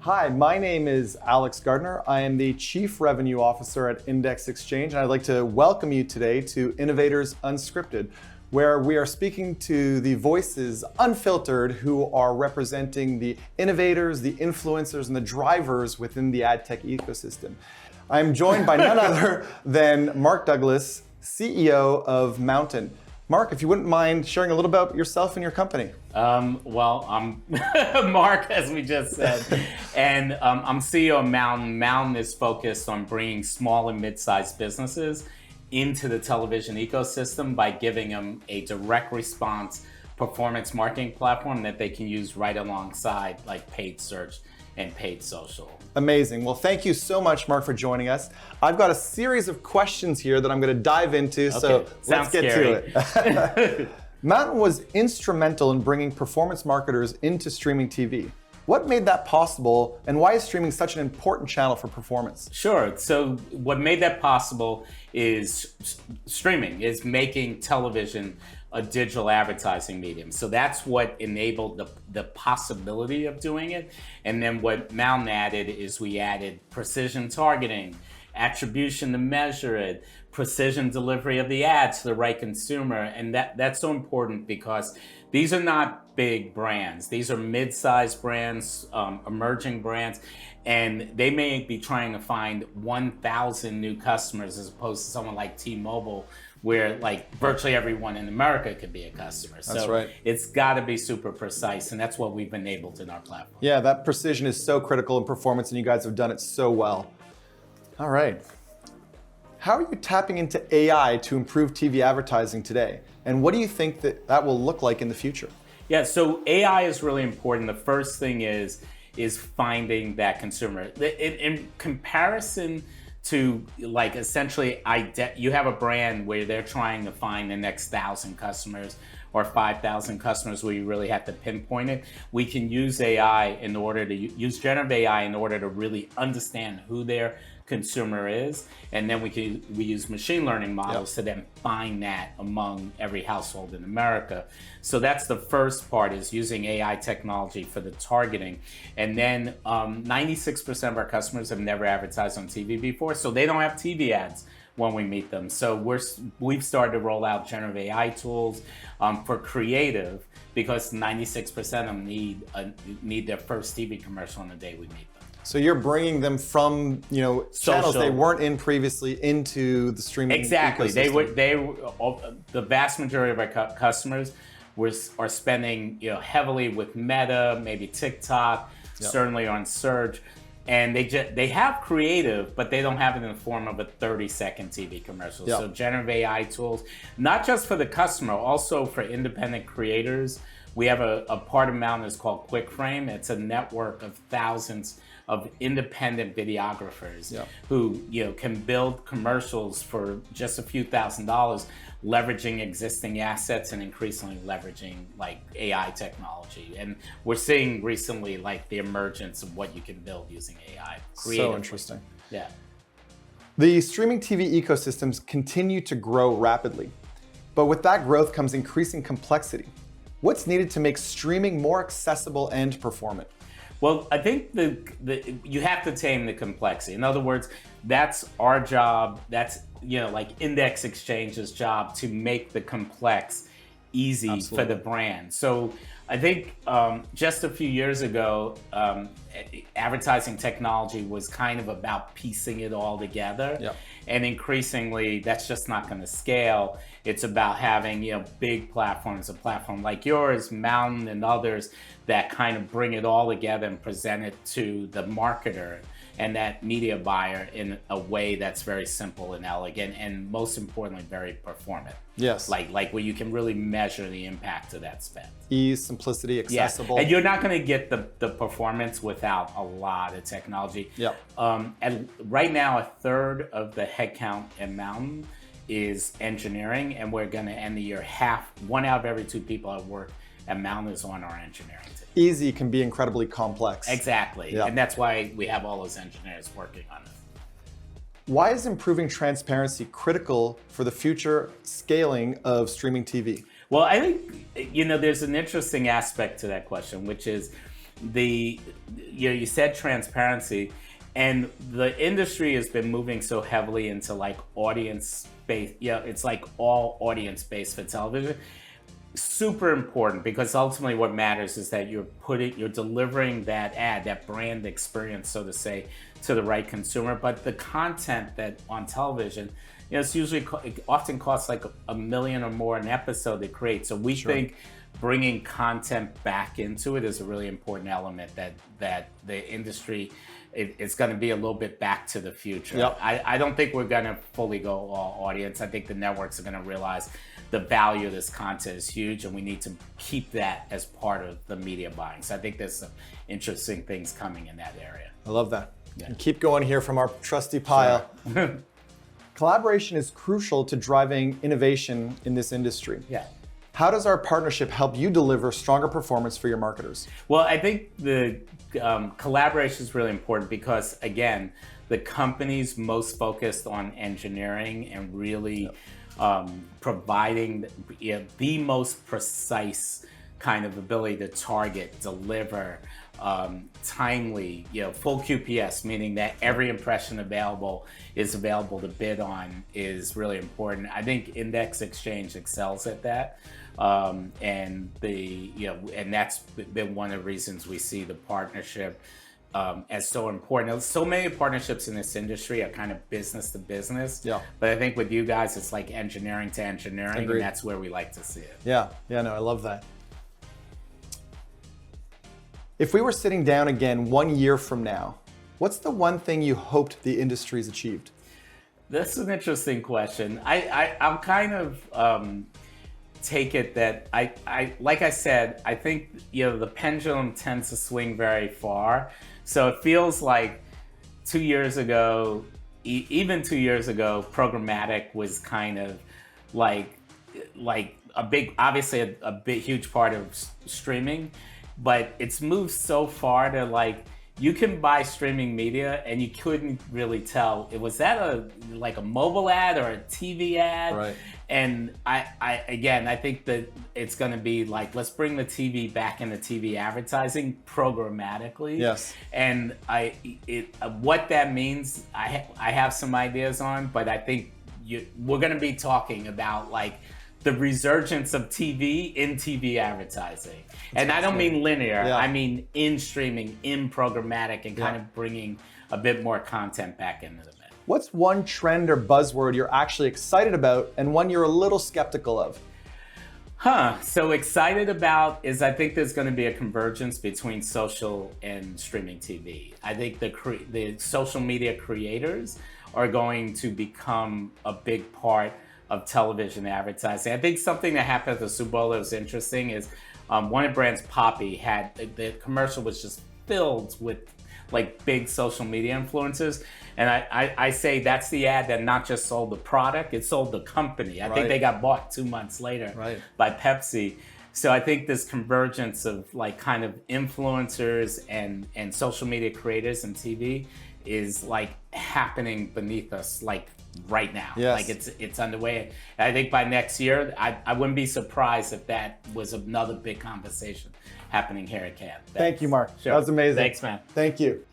Hi, my name is Alex Gardner. I am the Chief Revenue Officer at Index Exchange, and I'd like to welcome you today to Innovators Unscripted, where we are speaking to the voices unfiltered who are representing the innovators, the influencers, and the drivers within the ad tech ecosystem. I'm joined by none other than Mark Douglas, CEO of MNTN. Mark, if you wouldn't mind sharing a little about yourself and your company. Well, I'm Mark, as we just said, and I'm CEO of MNTN. MNTN is focused on bringing small and mid-sized businesses into the television ecosystem by giving them a direct response performance marketing platform that they can use right alongside like paid search and paid social. Amazing. Well, thank you so much, Mark, for joining us. I've got a series of questions here that I'm going to dive into, so let's get to it. MNTN was instrumental in bringing performance marketers into streaming TV. What made that possible, and why is streaming such an important channel for performance? Sure. So what made that possible is streaming, is making television a digital advertising medium. So that's what enabled the possibility of doing it. And then what MNTN added is we added precision targeting, attribution to measure it, precision delivery of the ad to the right consumer. And that's so important because these are not big brands. These are mid-sized brands, emerging brands, and they may be trying to find 1,000 new customers as opposed to someone like T-Mobile, where like virtually everyone in America could be a customer. That's right. It's got to be super precise, and that's what we've enabled in our platform. Yeah, that precision is so critical in performance, and you guys have done it so well. All right. How are you tapping into AI to improve TV advertising today? And what do you think that will look like in the future? Yeah, so AI is really important. The first thing is finding that consumer. In comparison to like essentially, you have a brand where they're trying to find the next 1,000 customers or 5,000 customers where you really have to pinpoint it. We can use AI in order to use generative AI in order to really understand who their consumer is, and then we use machine learning models to then find that among every household in America. So that's the first part, is using AI technology for the targeting. And then 96% of our customers have never advertised on TV before, so they don't have TV ads when we meet them. So we've started to roll out generative AI tools for creative, because 96% of them need their first TV commercial on the day we meet them. So you're bringing them from channels they weren't in previously into the streaming Exactly. ecosystem. The vast majority of our customers are spending heavily with Meta, maybe TikTok, certainly on search, and they have creative, but they don't have it in the form of a 30-second TV commercial. So generative AI tools, not just for the customer, also for independent creators. We have a part of MNTN that's called QuickFrame. It's a network of thousands of independent videographers who can build commercials for just a few $1,000s, leveraging existing assets and increasingly leveraging like AI technology. And we're seeing recently like the emergence of what you can build using AI. So interesting. Yeah. The streaming TV ecosystems continue to grow rapidly, but with that growth comes increasing complexity. What's needed to make streaming more accessible and performant? Well, I think you have to tame the complexity. In other words, that's our job. That's like Index Exchange's job, to make the complex easy for the brand. So I think just a few years ago, advertising technology was kind of about piecing it all together. And increasingly, that's just not going to scale. It's about having big platforms, a platform like yours, MNTN, and others that kind of bring it all together and present it to the marketer and that media buyer in a way that's very simple and elegant, and most importantly, very performant. Yes. Like where you can really measure the impact of that spend. Ease, simplicity, accessible. Yeah. And you're not going to get the performance without a lot of technology. And right now, 1/3 of the headcount at MNTN is engineering, and we're going to end the year one out of every 2 people at work at MNTN is on our engineering team. Easy can be incredibly complex. Exactly. And that's why we have all those engineers working on it. Why is improving transparency critical for the future scaling of streaming TV? Well, I think, there's an interesting aspect to that question, which is you said transparency, and the industry has been moving so heavily into like audience-based, it's like all audience-based for television. Super important, because ultimately what matters is that you're delivering that ad, that brand experience, so to say, to the right consumer. But the content that on television, it's usually, it often costs like $1 million or more an episode to create. So we think bringing content back into it is a really important element that the industry, it's going to be a little bit back to the future. Yep. I don't think we're going to fully go all audience. I think the networks are going to realize the value of this content is huge, and we need to keep that as part of the media buying. So I think there's some interesting things coming in that area. I love that. Yeah. And keep going here from our trusty pile. Sure. Collaboration is crucial to driving innovation in this industry. Yeah. How does our partnership help you deliver stronger performance for your marketers? Well, I think the collaboration is really important because, again, the companies most focused on engineering and really providing the most precise kind of ability to target, deliver, timely, full QPS, meaning that every impression available is available to bid on, is really important. I think Index Exchange excels at that. And that's been one of the reasons we see the partnership as so important. So many partnerships in this industry are kind of business to business. Yeah. But I think with you guys, it's like engineering to engineering, Agreed. and that's where we like to see it. Yeah, no, I love that. If we were sitting down again 1 year from now, what's the one thing you hoped the industry's achieved? That's an interesting question. I'll kind of take it that like I said, I think the pendulum tends to swing very far. So it feels like 2 years ago, even 2 years ago, programmatic was kind of like a big, obviously a big, huge part of streaming, but it's moved so far to like, you can buy streaming media and you couldn't really tell, was that a mobile ad or a TV ad? Right. And I think that it's going to be like, let's bring the TV back into TV advertising programmatically. Yes. And what that means, I have some ideas on, but I think we're going to be talking about like the resurgence of TV in TV advertising. And I don't mean linear, I mean in streaming, in programmatic, and kind of bringing a bit more content back into the mix. What's one trend or buzzword you're actually excited about and one you're a little skeptical of? So excited about is, I think there's going to be a convergence between social and streaming TV. I think the social media creators are going to become a big part of television advertising. I think something that happened at the Super Bowl that was interesting is one of the brands, Poppy, had the commercial was just filled with like big social media influencers. And I say that's the ad that not just sold the product, it sold the company. I think they got bought 2 months later by Pepsi. So I think this convergence of like kind of influencers and social media creators and TV is like happening beneath us like right now. Yes. Like it's underway. And I think by next year, I wouldn't be surprised if that was another big conversation happening here at Cannes. Thank you, Mark. Sure. That was amazing. Thanks, man. Thank you.